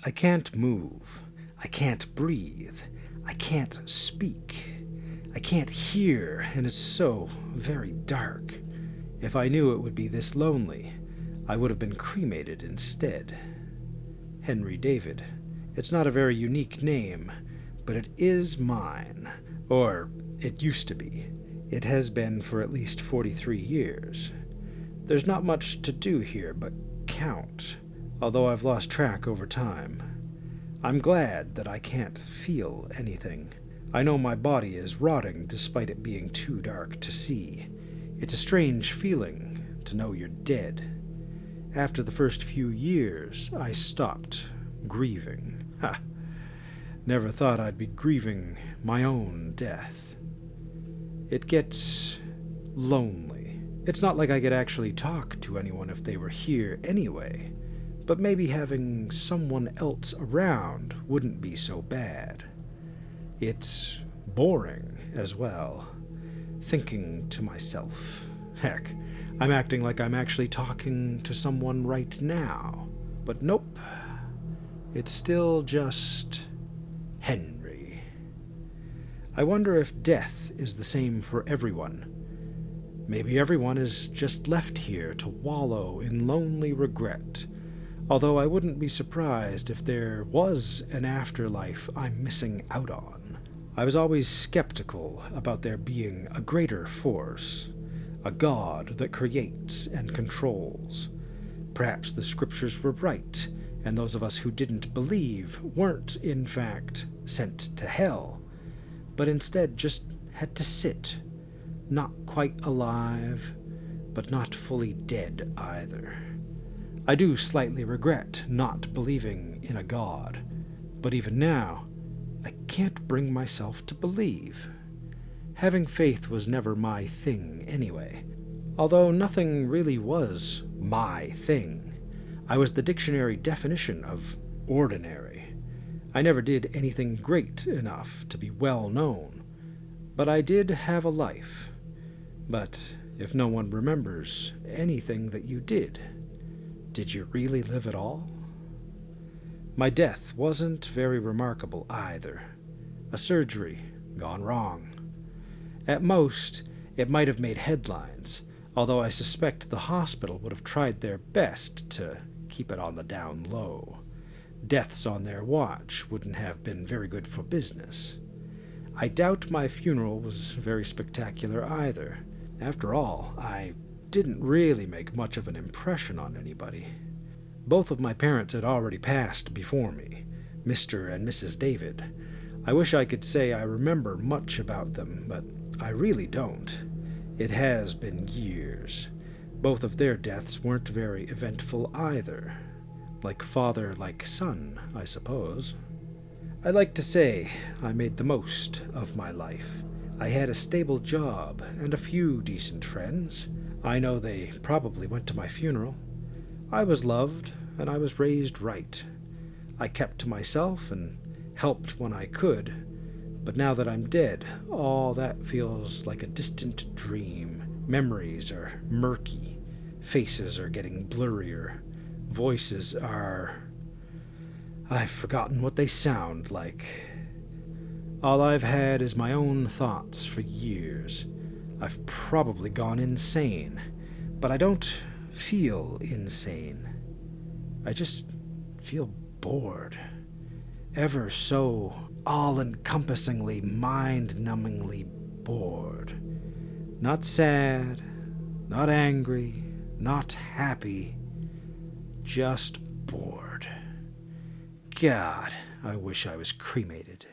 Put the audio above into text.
I can't move. I can't breathe. I can't speak. I can't hear, and it's so very dark. If I knew it would be this lonely, I would have been cremated instead. Henry David. It's not a very unique name, but it is mine. Or, it used to be. It has been for at least 43 years. There's not much to do here but count, although I've lost track over time. I'm glad that I can't feel anything. I know my body is rotting despite it being too dark to see. It's a strange feeling to know you're dead. After the first few years, I stopped grieving. Ha! Never thought I'd be grieving my own death. It gets lonely. It's not like I could actually talk to anyone if they were here anyway, but maybe having someone else around wouldn't be so bad. It's boring as well, thinking to myself. Heck, I'm acting like I'm actually talking to someone right now, but nope. It's still just Henry. I wonder if death is the same for everyone. Maybe everyone is just left here to wallow in lonely regret, although I wouldn't be surprised if there was an afterlife I'm missing out on. I was always skeptical about there being a greater force, a God that creates and controls. Perhaps the scriptures were right, and those of us who didn't believe weren't, in fact, sent to hell, but instead just had to sit, not quite alive, but not fully dead either. I do slightly regret not believing in a God, but even now, I can't bring myself to believe. Having faith was never my thing anyway, although nothing really was my thing. I was the dictionary definition of ordinary. I never did anything great enough to be well known, but I did have a life. But if no one remembers anything that you did you really live at all? My death wasn't very remarkable either. A surgery gone wrong. At most, it might have made headlines, although I suspect the hospital would have tried their best to keep it on the down low. Deaths on their watch wouldn't have been very good for business. I doubt my funeral was very spectacular either. After all, I didn't really make much of an impression on anybody. Both of my parents had already passed before me, Mr. and Mrs. David. I wish I could say I remember much about them, but I really don't. It has been years. Both of their deaths weren't very eventful either. Like father, like son, I suppose. I like to say I made the most of my life. I had a stable job and a few decent friends. I know they probably went to my funeral. I was loved, and I was raised right. I kept to myself and helped when I could, but now that I'm dead, all that feels like a distant dream. Memories are murky. Faces are getting blurrier. Voices are... I've forgotten what they sound like. All I've had is my own thoughts for years. I've probably gone insane, but I don't feel insane. I just feel bored. Ever so all-encompassingly, mind-numbingly bored. Not sad, not angry, not happy, just bored. God, I wish I was cremated.